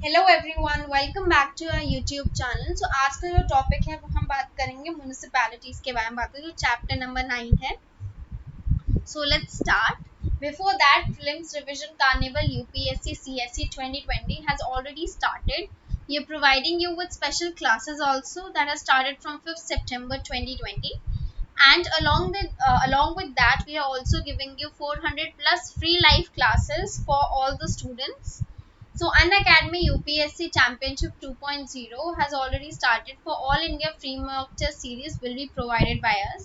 Hello everyone, welcome back to our YouTube channel. So आज का जो टॉपिक है वो हम बात करेंगे म्यूनिसिपैलिटीज के बारे में। बात करें जो चैप्टर नंबर 9 है। So let's start. Before that, prelims revision carnival UPSC CSE 2020 has already started. We are providing you with special classes also that has started from 5th September 2020. And along with that, we are also giving you 400 plus free live classes for all the students. So, Unacademy UPSC Championship 2.0 has already started for all India free mock test series will be provided by us.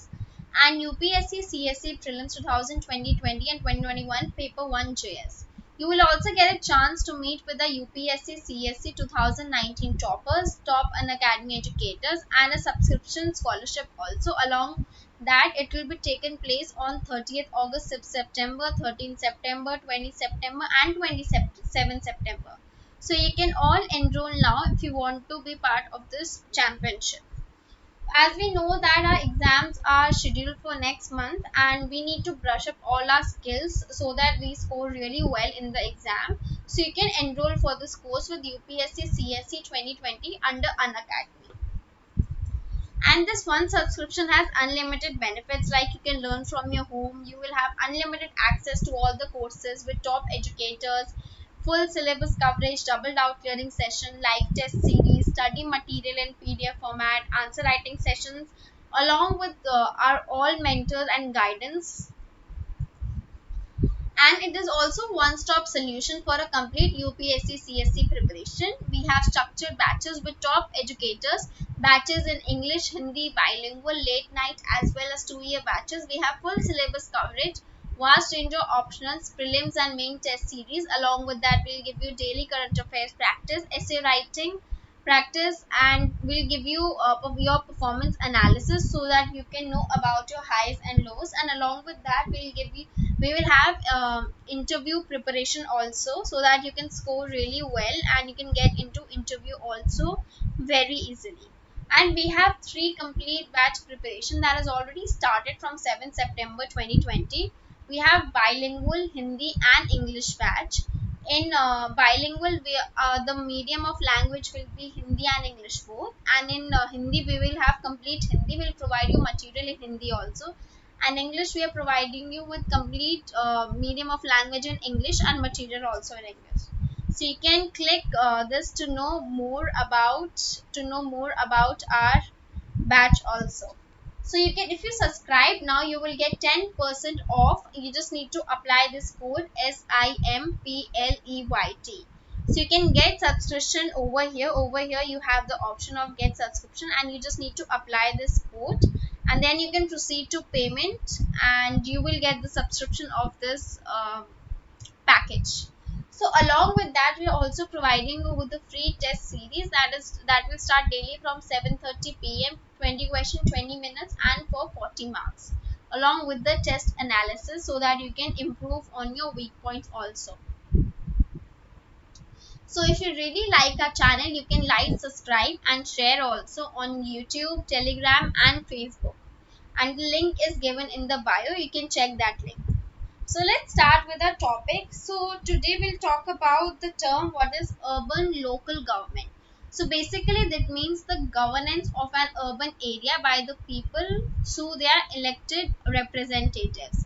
And UPSC CSE Prelims 2020 and 2021 Paper 1 JS. You will also get a chance to meet with the UPSC CSE 2019 toppers, top Unacademy educators, and a subscription scholarship also. Along that, it will be taken place on 30th August, September, 13th September, 20th September, and 27th September. So you can all enroll now if you want to be part of this championship. As we know that our exams are scheduled for next month and we need to brush up all our skills so that we score really well in the exam. So you can enroll for this course with UPSC CSE 2020 under Unacademy. And this one subscription has unlimited benefits, like you can learn from your home, you will have unlimited access to all the courses with top educators, full syllabus coverage, double doubt clearing session, live test series, study material in PDF format, answer writing sessions, along with our all mentors and guidance. And it is also one stop solution for a complete UPSC CSE preparation. We have structured batches with top educators, batches in English, Hindi, bilingual, late night, as well as 2-year batches. We have full syllabus coverage, vast range of optionals, prelims and main test series. Along with that, we'll give you daily current affairs practice, essay writing practice, and we'll give you your performance analysis so that you can know about your highs and lows. And along with that, we will have interview preparation also, so that you can score really well and you can get into interview also very easily. And we have 3 complete batch preparation that has already started from 7th September 2020. We have bilingual Hindi and English batch. In bilingual, the medium of language will be Hindi and English both. And in Hindi, we will have complete Hindi. Will provide you material in Hindi also. And English, we are providing you with complete medium of language in English and material also in English. So you can click this to know more about our batch also. So you can, if you subscribe now, you will get 10% off. You just need to apply this code SIMPLEYT. So you can get subscription over here. Over here you have the option of get subscription, and you just need to apply this code, and then you can proceed to payment, and you will get the subscription of this package. So along with that, we are also providing you with the free test series that will start daily from 7:30 p.m. 20 question, 20 minutes, and for 40 marks, along with the test analysis, so that you can improve on your weak points also. So if you really like our channel, you can like, subscribe, and share also on YouTube, Telegram, and Facebook. And the link is given in the bio. You can check that link. So let's start with our topic. So today we'll talk about the term what is urban local government. So basically that means the governance of an urban area by the people through their elected representatives.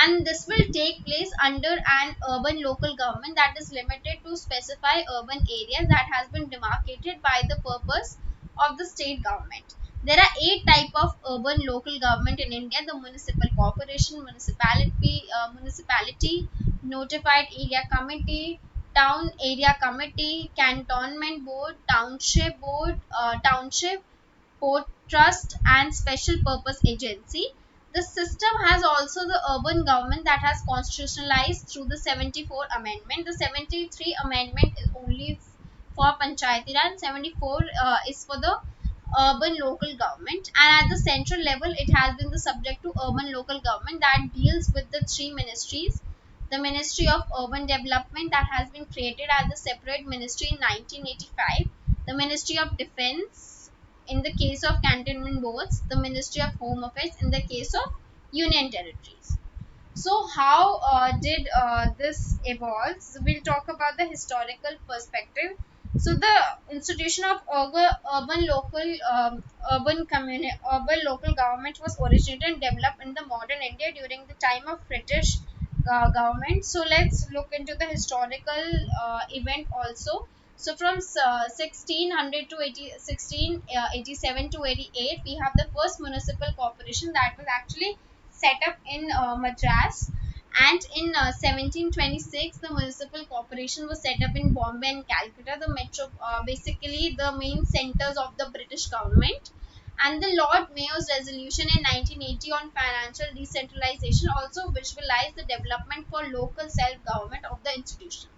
And this will take place under an urban local government that is limited to specify urban areas that has been demarcated by the purpose of the state government. There are 8 types of urban local government in India: the municipal corporation, municipality, notified area committee, town area committee, cantonment board, township, port trust, and special purpose agency. The system has also the urban government that has constitutionalized through the 74 amendment. The 73 amendment is only for Panchayati Raj, and 74 is for the urban local government. And at the central level, it has been the subject to urban local government that deals with the 3 ministries. The Ministry of Urban Development that has been created as a separate ministry in 1985. The Ministry of Defense in the case of cantonment boards. The Ministry of Home Affairs in the case of union territories. So how did this evolve? So we'll talk about the historical perspective. So the institution of urban local government was originated and developed in the modern India during the time of British government. So let's look into the historical event also. So from 1600 to 1687 to 88, we have the first municipal corporation that was actually set up in Madras, and in 1726 the municipal corporation was set up in Bombay and Calcutta, the metro, basically the main centers of the British government. And the Lord Mayor's resolution in 1980 on financial decentralization also visualized the development for local self-government of the institution.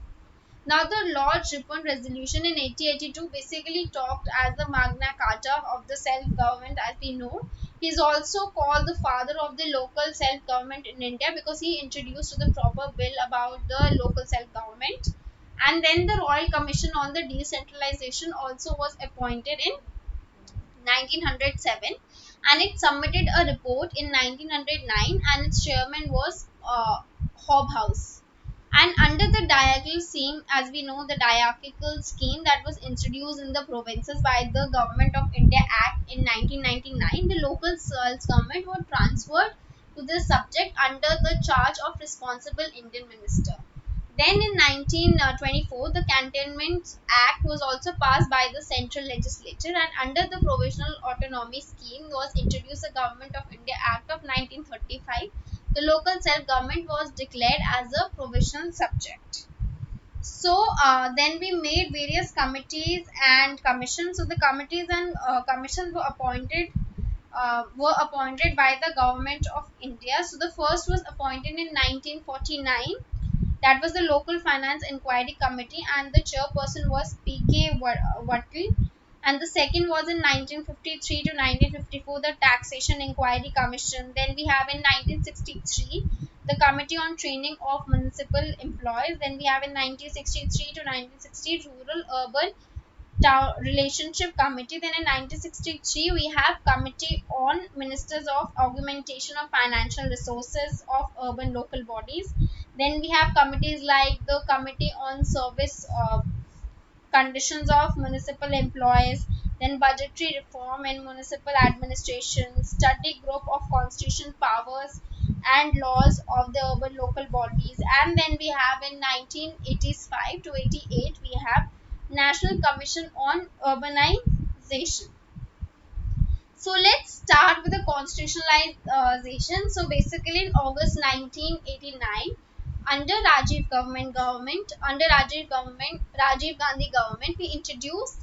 Now, the Lord Ripon resolution in 1882 basically talked as the Magna Carta of the self-government, as we know. He is also called the father of the local self-government in India because he introduced the proper bill about the local self-government. And then the Royal Commission on the Decentralization also was appointed in 1907, and it submitted a report in 1909, and its chairman was Hobhouse. And under the diagonal scheme, as we know, the diaconal scheme that was introduced in the provinces by the Government of India Act in 1999, the local government were transferred to the subject under the charge of responsible Indian minister. Then in 1924, the Cantonment Act was also passed by the central legislature, and under the provisional autonomy scheme was introduced the Government of India Act of 1935. The local self-government was declared as a provisional subject. So then we made various committees and commissions. So the committees and commissions were appointed by the Government of India. So the first was appointed in 1949. That was the Local Finance Inquiry Committee, and the chairperson was P.K. Wattle. And the second was in 1953 to 1954, the Taxation Inquiry Commission. Then we have in 1963 the Committee on Training of Municipal Employees. Then we have in 1963 to 1960 Rural Urban Relationship Committee. Then in 1963 we have Committee on Ministers of Augmentation of Financial Resources of Urban Local Bodies. Then we have committees like the Committee on Service Conditions of Municipal Employees, then Budgetary Reform and Municipal Administration, Study Group of Constitutional Powers and Laws of the Urban Local Bodies. And then we have in 1985 to 88 we have National Commission on Urbanization. So let's start with the constitutionalization. So basically in August 1989, under Rajiv Gandhi government, we introduced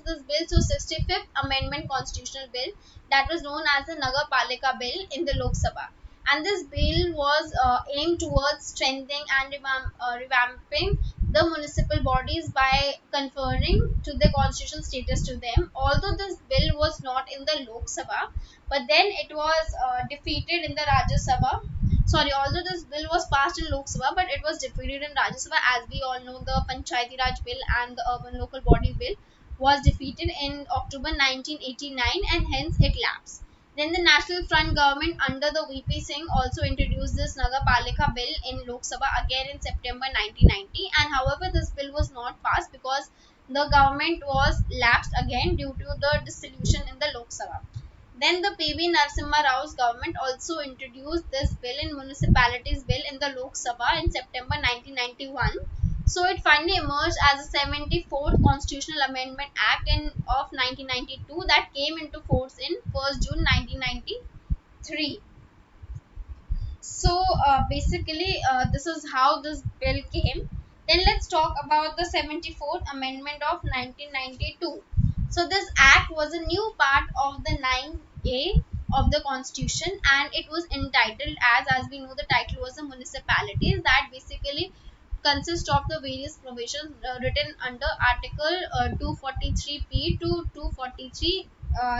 this bill, so 65th Amendment Constitutional Bill, that was known as the Nagarpalika Bill in the Lok Sabha. And this bill was aimed towards strengthening and revamping the municipal bodies by conferring to the constitutional status to them. Although this bill was not in the Lok Sabha, but then it was defeated in the Rajya Sabha. Sorry, although this bill was passed in Lok Sabha, but it was defeated in Rajya Sabha. As we all know, the Panchayati Raj Bill and the Urban Local Body Bill was defeated in October 1989, and hence it lapsed. Then the National Front government under the VP Singh also introduced this Nagarpalika bill in Lok Sabha again in September 1990, and however this bill was not passed because the government was lapsed again due to the dissolution in the Lok Sabha. Then the PV Narasimha Rao's government also introduced this bill in Municipalities Bill in the Lok Sabha in September 1991. So it finally emerged as a 74th Constitutional Amendment Act of 1992 that came into force in 1st June 1993. So basically this is how this bill came. Then let's talk about the 74th Amendment of 1992. So this act was a new part of the 9A of the Constitution, and it was entitled as we know, the title was the Municipalities, that basically consist of the various provisions written under Article 243P to 243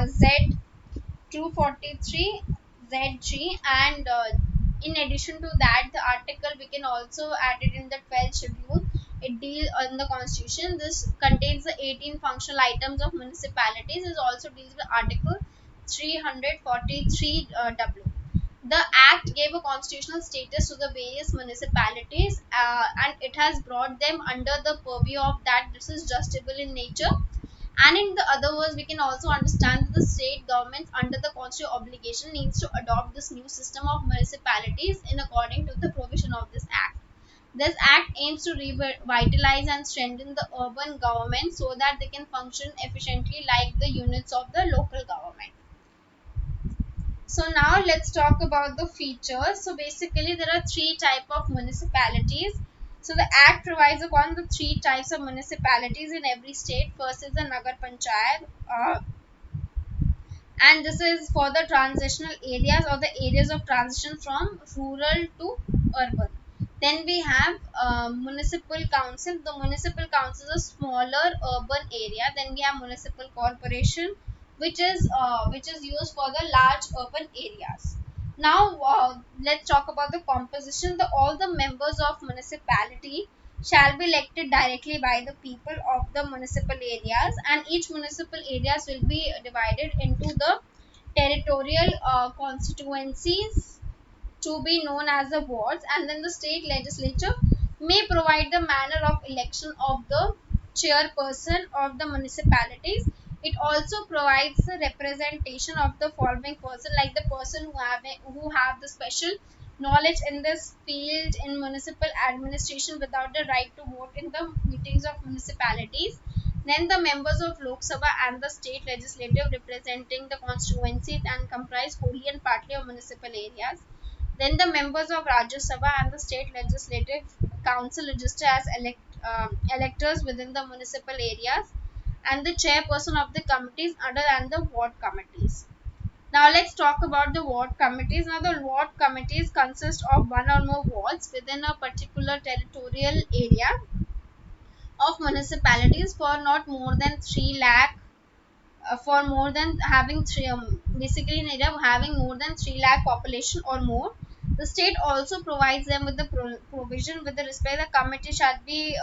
Z 243 ZG, and in addition to that, the article we can also add it in the 12th schedule. It deals on the constitution. This contains the 18 functional items of municipalities. It also deals with article 343 W. The act gave a constitutional status to the various municipalities, and it has brought them under the purview of that this is justiciable in nature. And in the other words, we can also understand that the state governments under the constitutional obligation needs to adopt this new system of municipalities in according to the provision of this act. This act aims to revitalize and strengthen the urban government so that they can function efficiently like the units of the local government. So now let's talk about the features. So basically there are three type of municipalities. So the act provides upon the three types of municipalities in every state. First is the Nagar Panchayat, and this is for the transitional areas or the areas of transition from rural to urban. Then we have municipal council. The municipal council is a smaller urban area. Then we have municipal corporation, which is used for the large urban areas. Now let's talk about the composition. All the members of municipality shall be elected directly by the people of the municipal areas, and each municipal areas will be divided into the territorial constituencies to be known as the wards, and then the state legislature may provide the manner of election of the chairperson of the municipalities. It also provides the representation of the following person, like the person who have the special knowledge in this field in municipal administration without the right to vote in the meetings of municipalities. Then the members of Lok Sabha and the state legislative representing the constituencies and comprise wholly and partly of municipal areas. Then the members of Rajya Sabha and the state legislative council register as electors within the municipal areas, and the chairperson of the committees other than the ward committees. Now let's talk about the ward committees. Now the ward committees consist of one or more wards within a particular territorial area of municipalities for not more than 3 lakh, for more than having three basically in area having more than 3 lakh population or more. The state also provides them with the provision with the respect the committee shall be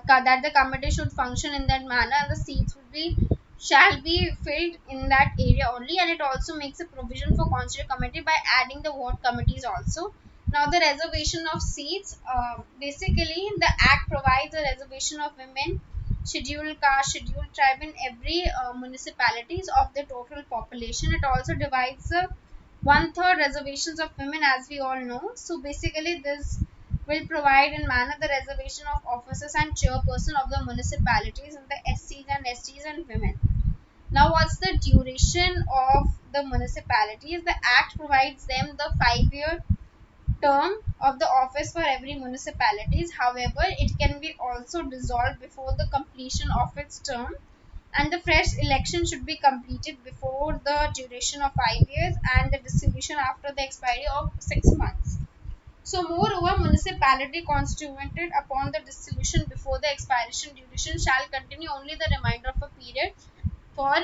that the committee should function in that manner, and the seats will be shall be filled in that area only. And it also makes a provision for constituent committee by adding the ward committees also. Now the reservation of seats, basically the act provides a reservation of women, scheduled caste, scheduled tribe in every municipalities of the total population. It also divides the one-third reservations of women, as we all know. So basically this will provide in manner the reservation of officers and chairperson of the municipalities and the SCs and STs and women. Now what's the duration of the municipalities? The act provides them the 5-year term of the office for every municipalities. However, it can be also dissolved before the completion of its term, and the fresh election should be completed before the duration of 5 years and the dissolution after the expiry of 6 months. So moreover, municipality constituted upon the dissolution before the expiration duration shall continue only the remainder of a period for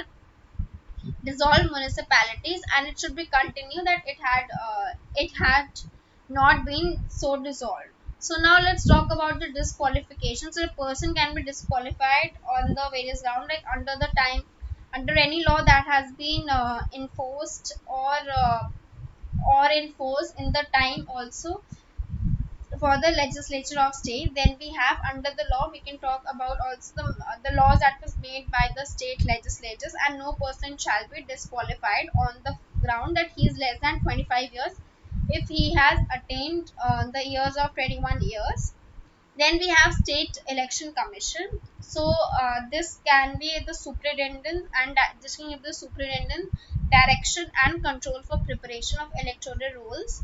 dissolved municipalities, and it should be continued that it had not been so dissolved. So now let's talk about the disqualification. So a person can be disqualified on the various grounds, like under any law that has been enforced or enforced in the time also for the legislature of state. Then we have under the law we can talk about also the laws that was made by the state legislatures, and no person shall be disqualified on the ground that he is less than 25 years if he has attained the years of 21 years. Then we have state election commission. So this can be the superintendent, and this can give the superintendent direction and control for preparation of electoral rolls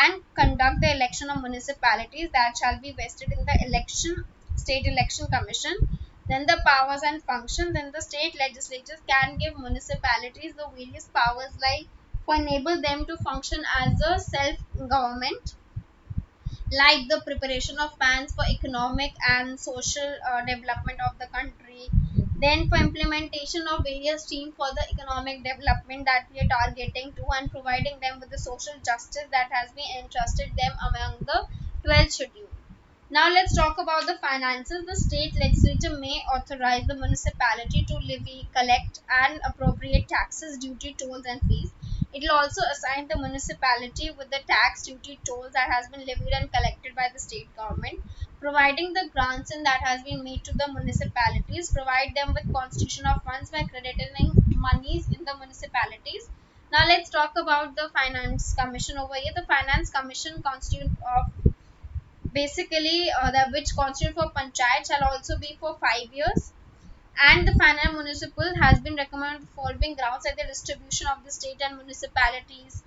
and conduct the election of municipalities that shall be vested in the election state election commission. Then the powers and function. Then the state legislatures can give municipalities the various powers, like to enable them to function as a self government, like the preparation of plans for economic and social development of the country. Then for implementation of various schemes for the economic development that we are targeting to, and providing them with the social justice that has been entrusted them among the 12th schedule. Now let's talk about the finances. The state legislature may authorize the municipality to levy, collect and appropriate taxes, duty, tolls and fees. It will also assign the municipality with the tax, duty, tolls that has been levied and collected by the state government, providing the grants in that has been made to the municipalities, provide them with constitution of funds by crediting monies in the municipalities. Now let's talk about the finance commission over here. The finance commission constitute of basically the which constitute for panchayat shall also be for 5 years, and the final municipal has been recommended following grounds like the distribution of the state and municipalities,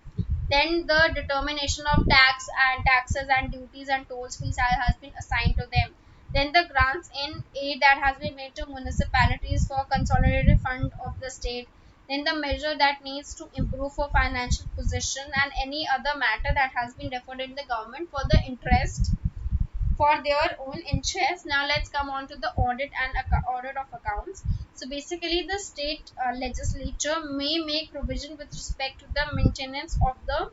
then the determination of taxes and duties and tolls fees has been assigned to them, then the grants in aid that has been made to municipalities for consolidated fund of the state, then the measure that needs to improve for financial position and any other matter that has been referred in the government for the interest for their own interest. Now let's come on to the audit and audit of accounts. So basically, the state legislature may make provision with respect to the maintenance of the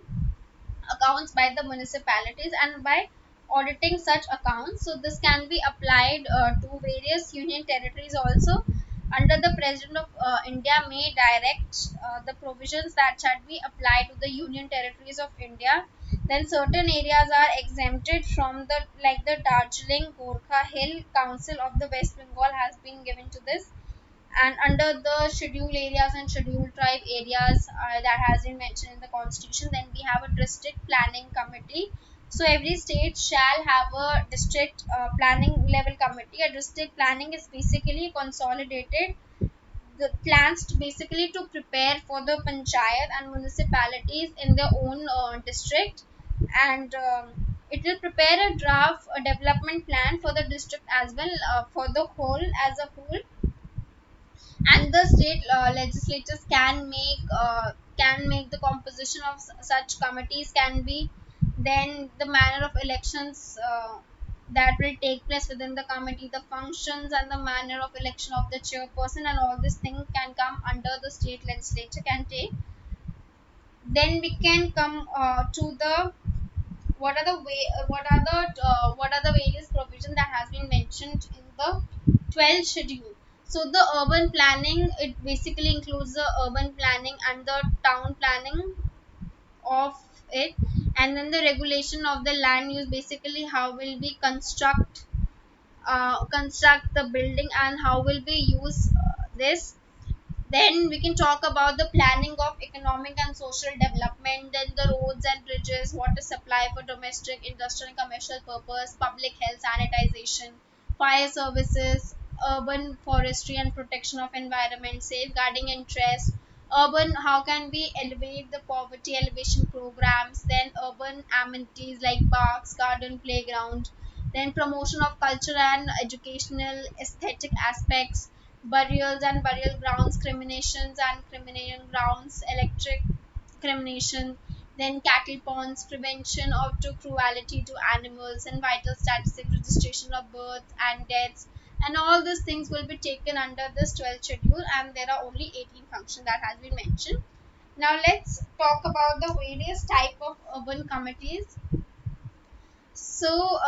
accounts by the municipalities and by auditing such accounts. So this can be applied to various union territories also. Under the President of India may direct the provisions that shall be applied to the union territories of India. Then certain areas are exempted from the like the Darjeeling Gorkha Hill Council of the West Bengal has been given to this, and under the scheduled areas and scheduled tribe areas that has been mentioned in the constitution, then we have a district planning committee. So every state shall have a district planning level committee. A district planning is basically consolidated the plans to basically to prepare for the panchayat and municipalities in their own district, and it will prepare a draft a development plan for the district as well, for the whole as a whole, and the state legislatures can make the composition of such committees can be, then the manner of elections that will take place within the committee, the functions and the manner of election of the chairperson, and all these things can come under the state legislature can take. Then we can come to the what are the various provisions that has been mentioned in the 12th schedule. So the urban planning, it basically includes the urban planning and the town planning of it, and then the regulation of the land use, basically how will we construct the building and how will we use this. Then we can talk about the planning of economic and social development, then the roads and bridges, water supply for domestic, industrial, and commercial purpose, public health, sanitization, fire services, urban forestry and protection of environment, safeguarding interest, urban how can we elevate the poverty elevation programs, then urban amenities like parks, garden, playground, then promotion of culture and educational aesthetic aspects, burials and burial grounds, cremations and cremation grounds, electric cremation, then cattle ponds, prevention of to cruelty to animals, and vital statistic registration of births and deaths, and all these things will be taken under this 12th schedule, and there are only 18 functions that has been mentioned. Now let's talk about the various type of urban committees. So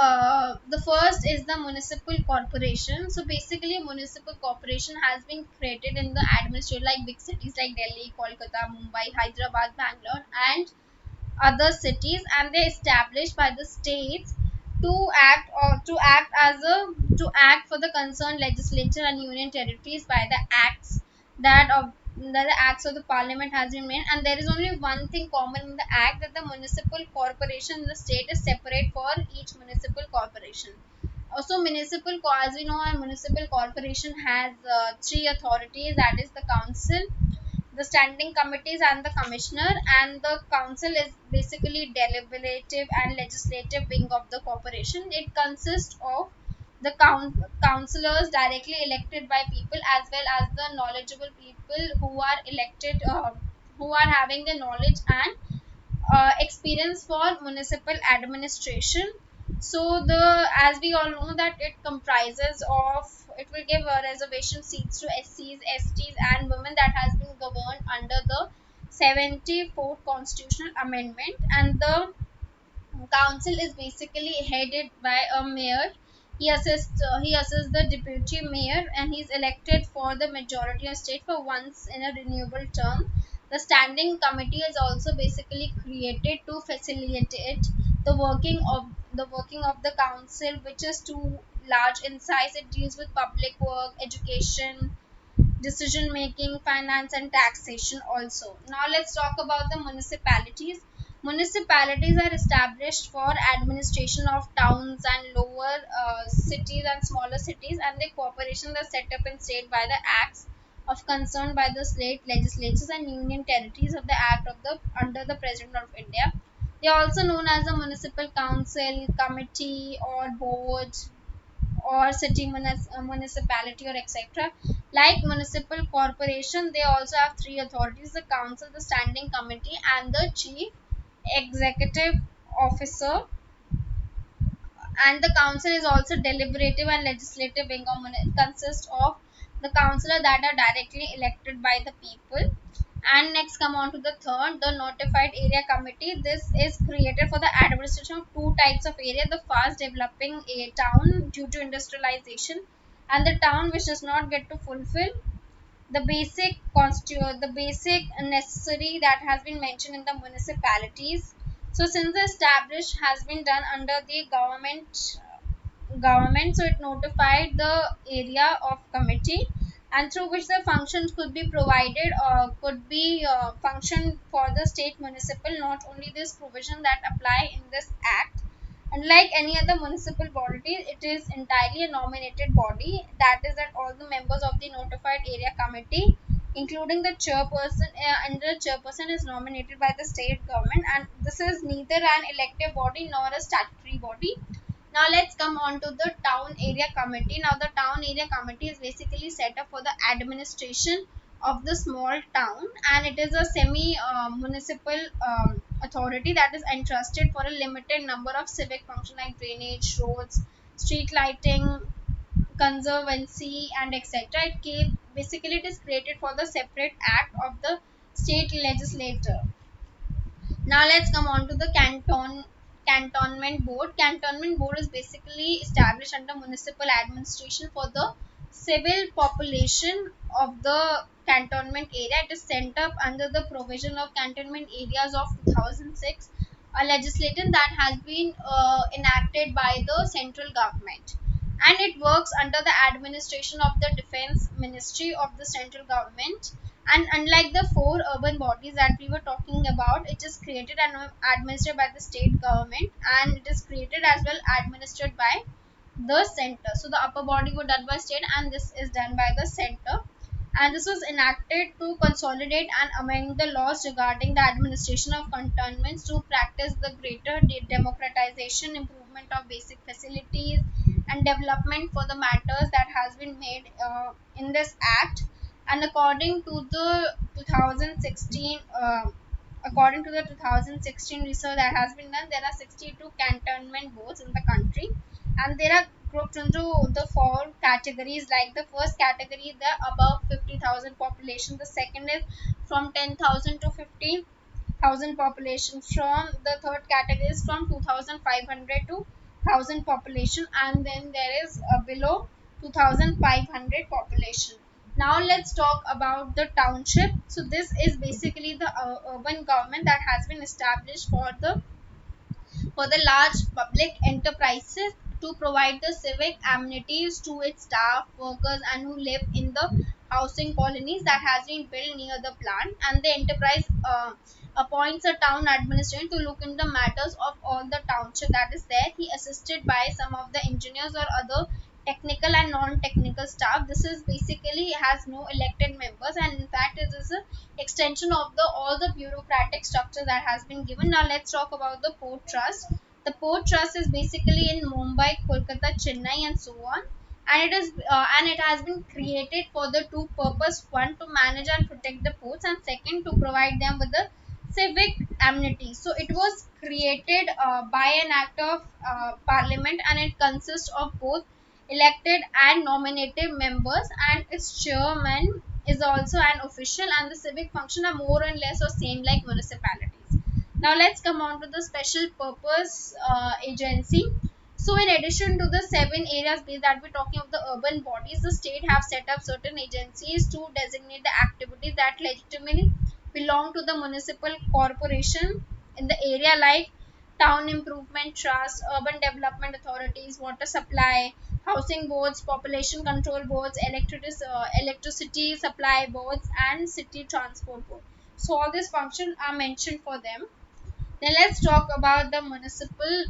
the first is the municipal corporation. So basically, municipal corporation has been created in the administration like big cities like Delhi, Kolkata, Mumbai, Hyderabad, Bangalore, and other cities, and they established by the states to act for the concerned legislature and union territories by the acts that the acts of the parliament has been made, and there is only one thing common in the act, that the municipal corporation in the state is separate for each municipal corporation. Also, as we know, a municipal corporation has three authorities, that is the council, the standing committees, and the commissioner, and the council is basically deliberative and legislative wing of the corporation. It consists of the councillors directly elected by people, as well as the knowledgeable people who are elected, who are having the knowledge and experience for municipal administration. So the as we all know that it comprises of, it will give reservation seats to SCs, STs, and women that has been governed under the 74th constitutional amendment, and the council is basically headed by a mayor. He assists the deputy mayor, and he is elected for the majority of state for once in a renewable term. The standing committee is also basically created to facilitate the working of the council, which is too large in size. It deals with public work, education, decision making, finance, and taxation also. Now let's talk about the municipalities. Municipalities are established for administration of towns and lower cities and smaller cities, and the corporations are set up in state by the acts of concern by the state legislatures and union territories of the act of the under the President of India. They are also known as the municipal council, committee, or board, or city municipality, or etc. Like municipal corporation, they also have three authorities: the council, the standing committee, and the chief executive officer. And the council is also deliberative and legislative wing of it consists of the councillor that are directly elected by the people. And next come on to the third, the notified area committee. This is created for the administration of two types of area: the fast developing a town due to industrialization, and the town which does not get to fulfill the basic necessary that has been mentioned in the municipalities. So since the established has been done under the government, so it notified the area of committee, and through which the functions could be provided or could be function for the state municipal. Not only this provision that apply in this act, unlike any other municipal body, it is entirely a nominated body. That is that all the members of the notified area committee, including the chairperson, and the chairperson is nominated by the state government, and this is neither an elective body nor a statutory body. Now let's come on to the town area committee. Now the town area committee is basically set up for the administration of the small town, and it is a semi municipal authority that is entrusted for a limited number of civic functions like drainage, roads, street lighting, conservancy, and etc. Basically it is created for the separate act of the state legislature. Now let's come on to the cantonment board. Cantonment board is basically established under municipal administration for the civil population of the cantonment area. It is set up under the provision of cantonment areas of 2006, a legislation that has been enacted by the central government, and it works under the administration of the defense ministry of the central government. And unlike the four urban bodies that we were talking about, it is created and administered by the state government, and it is created as well administered by the center. So the upper body were done by state, and this is done by the center. And this was enacted to consolidate and amend the laws regarding the administration of cantonments to practice the greater democratization, improvement of basic facilities, and development for the matters that has been made in this act. And according to the 2016 research that has been done, there are 62 cantonment boards in the country, and there are grouped into the four categories. Like the first category, the above 50,000 population. The second is from 10,000 to 15,000 population. From the third category is from 2,500 to 1,000 population, and then there is below 2,500 population. Now let's talk about the township. So this is basically the urban government that has been established for the large public enterprises to provide the civic amenities to its staff, workers, and who live in the housing colonies that has been built near the plant. And the enterprise appoints a town administrator to look into matters of all the township that is there. He assisted by some of the engineers or other technical and non-technical staff. This is basically has no elected members, and in fact it is a extension of the all the bureaucratic structure that has been given. Now let's talk about the port trust. The port trust is basically in Mumbai, Kolkata, Chennai, and so on, and it has been created for the two purpose: one, to manage and protect the ports, and second, to provide them with the civic amenity. So it was created by an act of parliament, and it consists of both elected and nominated members, and its chairman is also an official, and the civic function are more or less or same like municipalities. Now let's come on to the special purpose agency. So in addition to the seven areas based that we're talking of the urban bodies, the state have set up certain agencies to designate the activities that legitimately belong to the municipal corporation in the area, like town improvement trust, urban development authorities, water supply, housing boards, population control boards, electricity supply boards, and city transport board. So all these functions are mentioned for them. Then let's talk about the municipal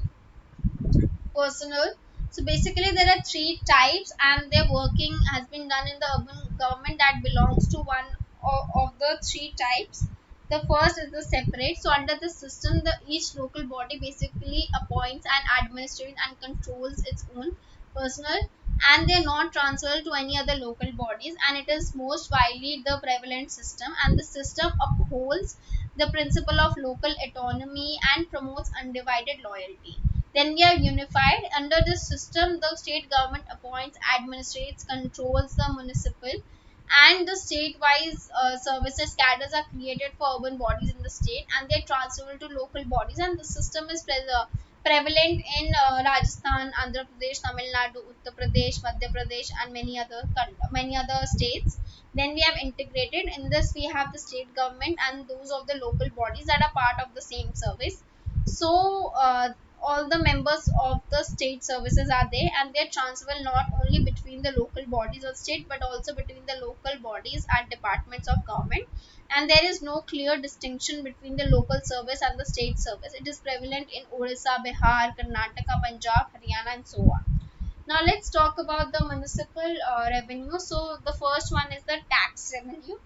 personnel. So basically there are three types, and their working has been done in the urban government that belongs to one of the three types. The first is the separate. So under the system, the each local body basically appoints and administrates and controls its own personnel, and they are not transferred to any other local bodies, and it is most widely the prevalent system, and the system upholds the principle of local autonomy and promotes undivided loyalty. Then we are unified. Under this system, the state government appoints, administrates, controls the municipal and the state-wise services cadres are created for urban bodies in the state, and they are transferred to local bodies. And the system is prevalent in Rajasthan, Andhra Pradesh, Tamil Nadu, Uttar Pradesh, Madhya Pradesh, and many other states. Then we have integrated. In this, we have the state government and those of the local bodies that are part of the same service. So all the members of the state services are there, and they are transferable not only between the local bodies of state but also between the local bodies and departments of government. And there is no clear distinction between the local service and the state service. It is prevalent in Orissa, Bihar, Karnataka, Punjab, Haryana, and so on. Now let's talk about the municipal revenue. So the first one is the tax revenue.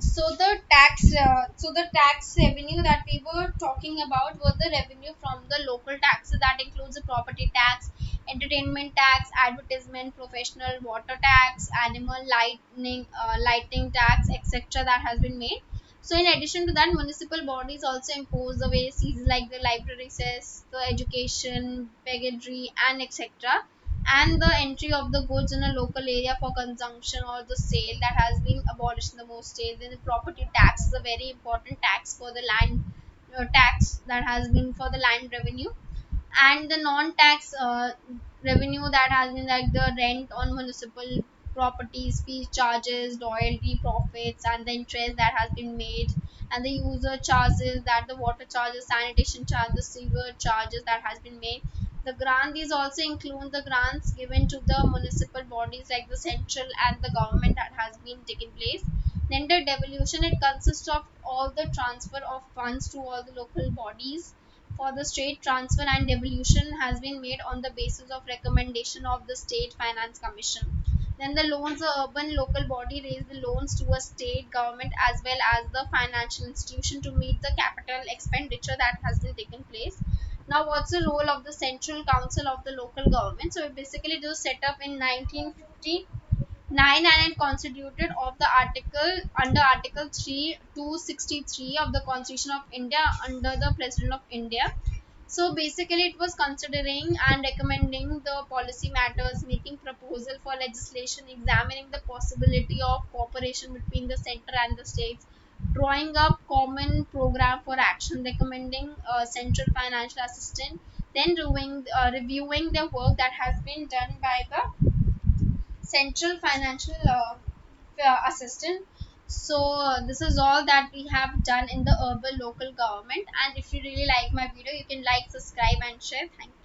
So the tax revenue that we were talking about was the revenue from the local taxes, that includes the property tax, entertainment tax, advertisement, professional, water tax, animal lighting tax, etc. that has been made. So in addition to that, municipal bodies also impose the various fees like the library cess, the education, pagary, and etc., and the entry of the goods in a local area for consumption or the sale, that has been abolished in the most states. Then the property tax is a very important tax for the land tax that has been for the land revenue. And the non-tax revenue that has been like the rent on municipal properties, fee charges, royalty profits, and the interest that has been made, and the user charges, that the water charges, sanitation charges, sewer charges that has been made. The grant is also include the grants given to the municipal bodies like the central and the government that has been taking place. Then the devolution, it consists of all the transfer of funds to all the local bodies. For the state, transfer and devolution has been made on the basis of recommendation of the State Finance Commission. Then the loans, the urban local body raise the loans to a state government as well as the financial institution to meet the capital expenditure that has been taken place. Now, what's the role of the Central Council of the local government? So, it basically was set up in 1959, and it constituted of the article under Article 3 263 of the Constitution of India under the President of India. So basically, it was considering and recommending the policy matters, making proposal for legislation, examining the possibility of cooperation between the center and the states, drawing up common program for action, recommending central financial assistance, then reviewing the work that has been done by the central financial assistant. So this is all that we have done in the urban local government. And if you really like my video, you can like, subscribe, and share. Thank you.